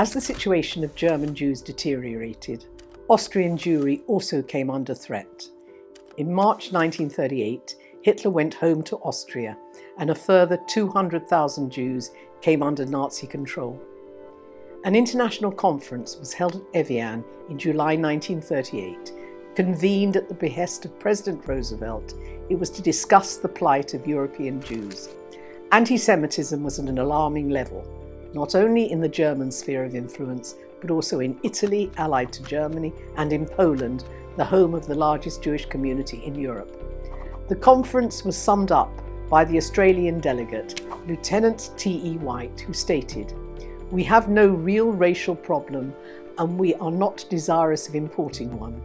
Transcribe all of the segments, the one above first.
As the situation of German Jews deteriorated, Austrian Jewry also came under threat. In March 1938, Hitler went home to Austria, and a further 200,000 Jews came under Nazi control. An international conference was held at Evian in July 1938. Convened at the behest of President Roosevelt, it was to discuss the plight of European Jews. Anti-Semitism was at an alarming level, not only in the German sphere of influence, but also in Italy, allied to Germany, and in Poland, the home of the largest Jewish community in Europe. The conference was summed up by the Australian delegate, Lieutenant T.E. White, who stated, "We have no real racial problem, and we are not desirous of importing one.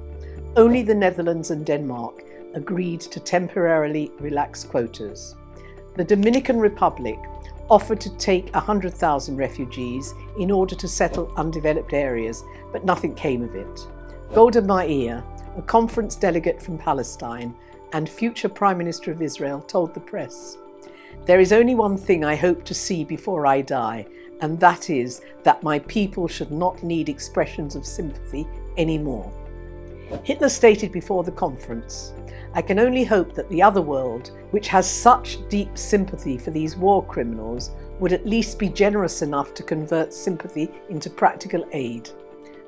Only the Netherlands and Denmark agreed to temporarily relax quotas. The Dominican Republic offered to take 100,000 refugees in order to settle undeveloped areas, but nothing came of it. Golda Meir, a conference delegate from Palestine and future Prime Minister of Israel, told the press, "There is only one thing I hope to see before I die, and that is that my people should not need expressions of sympathy anymore." Hitler stated before the conference, "I can only hope that the other world, which has such deep sympathy for these war criminals, would at least be generous enough to convert sympathy into practical aid."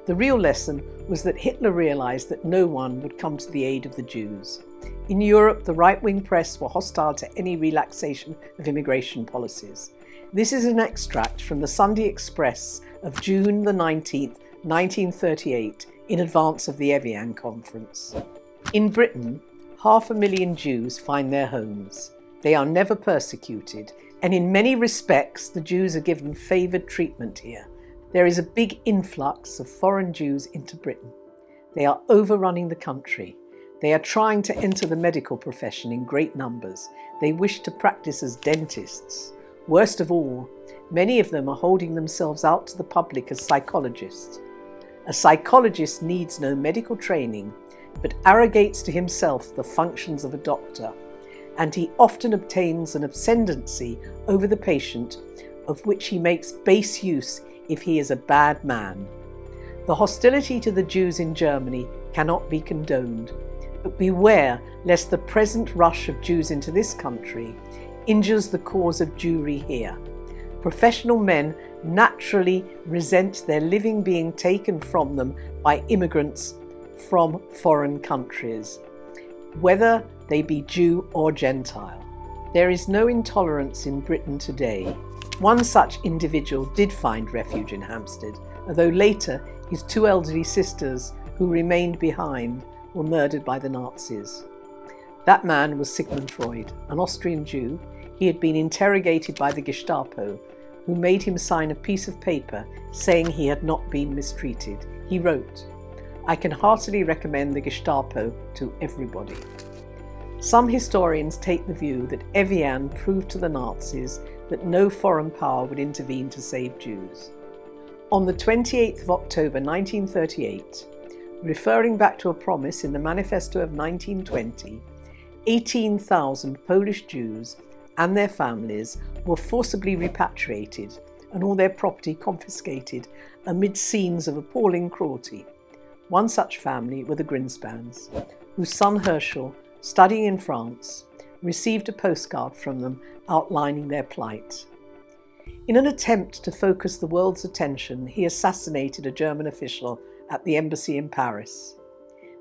The real lesson was that Hitler realized that no one would come to the aid of the Jews. In Europe, the right-wing press were hostile to any relaxation of immigration policies. This is an extract from the Sunday Express of June the 19th, 1938, in advance of the Evian conference. In Britain, 500,000 Jews find their homes. They are never persecuted, and in many respects the Jews are given favoured treatment here. There is a big influx of foreign Jews into Britain. They are overrunning the country. They are trying to enter the medical profession in great numbers. They wish to practice as dentists. Worst of all, many of them are holding themselves out to the public as psychologists. A psychologist needs no medical training, but arrogates to himself the functions of a doctor, and he often obtains an ascendancy over the patient, of which he makes base use if he is a bad man. The hostility to the Jews in Germany cannot be condoned, but beware lest the present rush of Jews into this country injures the cause of Jewry here. Professional men naturally resent their living being taken from them by immigrants from foreign countries, whether they be Jew or Gentile. There is no intolerance in Britain today. One such individual did find refuge in Hampstead, although later his two elderly sisters, who remained behind, were murdered by the Nazis. That man was Sigmund Freud, an Austrian Jew. He had been interrogated by the Gestapo, who made him sign a piece of paper saying he had not been mistreated. He wrote, "I can heartily recommend the Gestapo to everybody." Some historians take the view that Evian proved to the Nazis that no foreign power would intervene to save Jews. On the 28th of October 1938, referring back to a promise in the Manifesto of 1920, 18,000 Polish Jews and their families were forcibly repatriated and all their property confiscated amid scenes of appalling cruelty. One such family were the Grinspans, whose son Herschel, studying in France, received a postcard from them outlining their plight. In an attempt to focus the world's attention, he assassinated a German official at the embassy in Paris.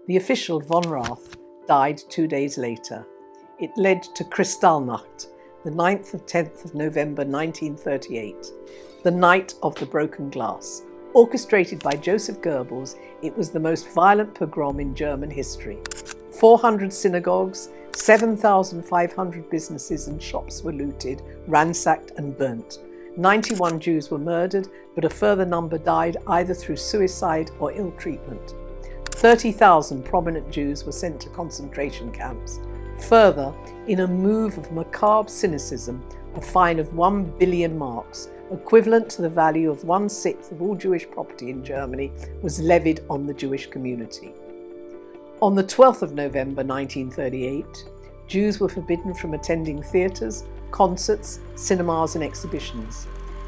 The official, von Rath, died 2 days later. It led to Kristallnacht, the 9th of 10th of November 1938, the Night of the Broken Glass. Orchestrated by Joseph Goebbels, it was the most violent pogrom in German history. 400 synagogues, 7,500 businesses and shops were looted, ransacked and burnt. 91 Jews were murdered, but a further number died either through suicide or ill treatment. 30,000 prominent Jews were sent to concentration camps. Further, in a move of macabre cynicism, a fine of 1 billion marks, equivalent to the value of 1/6 of all Jewish property in Germany, was levied on the Jewish community. On the 12th of November 1938, Jews were forbidden from attending theatres, concerts, cinemas and exhibitions.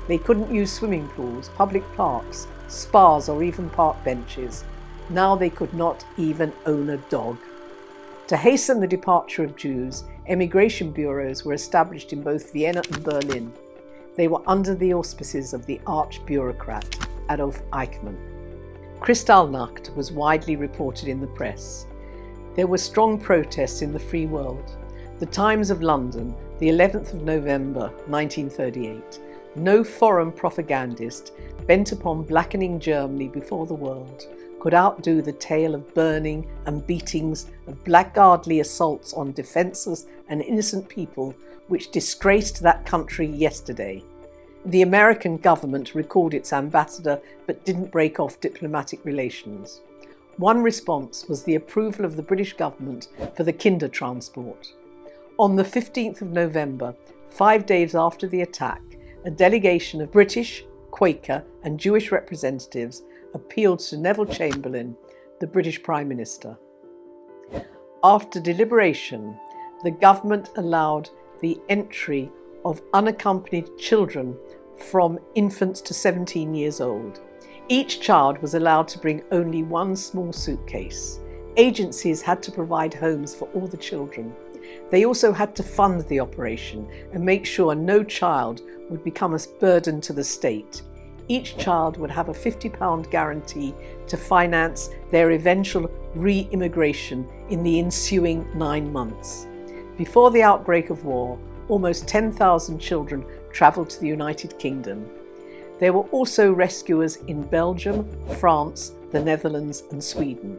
They couldn't use swimming pools, public parks, spas, or even park benches. Now they could not even own a dog. To hasten the departure of Jews, emigration bureaus were established in both Vienna and Berlin. They were under the auspices of the arch-bureaucrat Adolf Eichmann. Kristallnacht was widely reported in the press. There were strong protests in the free world. The Times of London, the 11th of November 1938, no foreign propagandist bent upon blackening Germany before the world could outdo the tale of burning and beatings, of blackguardly assaults on defenceless and innocent people which disgraced that country yesterday. The American government recalled its ambassador but didn't break off diplomatic relations. One response was the approval of the British government for the Kindertransport. On the 15th of November, 5 days after the attack, a delegation of British, Quaker and Jewish representatives appealed to Neville Chamberlain, the British Prime Minister. After deliberation, the government allowed the entry of unaccompanied children from infants to 17 years old. Each child was allowed to bring only one small suitcase. Agencies had to provide homes for all the children. They also had to fund the operation and make sure no child would become a burden to the state. Each child would have a £50 guarantee to finance their eventual re-immigration in the ensuing 9 months. Before the outbreak of war, almost 10,000 children travelled to the United Kingdom. There were also rescuers in Belgium, France, the Netherlands and Sweden.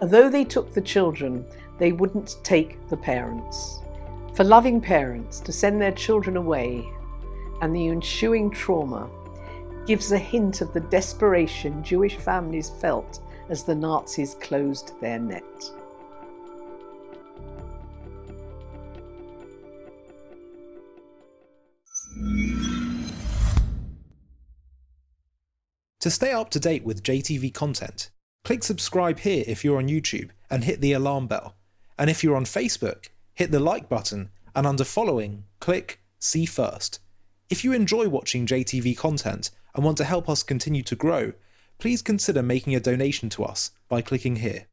Although they took the children, they wouldn't take the parents. For loving parents to send their children away and the ensuing trauma gives a hint of the desperation Jewish families felt as the Nazis closed their net. To stay up to date with JTV content, click subscribe here if you're on YouTube and hit the alarm bell. And if you're on Facebook, hit the like button and under following, click see first. If you enjoy watching JTV content and want to help us continue to grow, please consider making a donation to us by clicking here.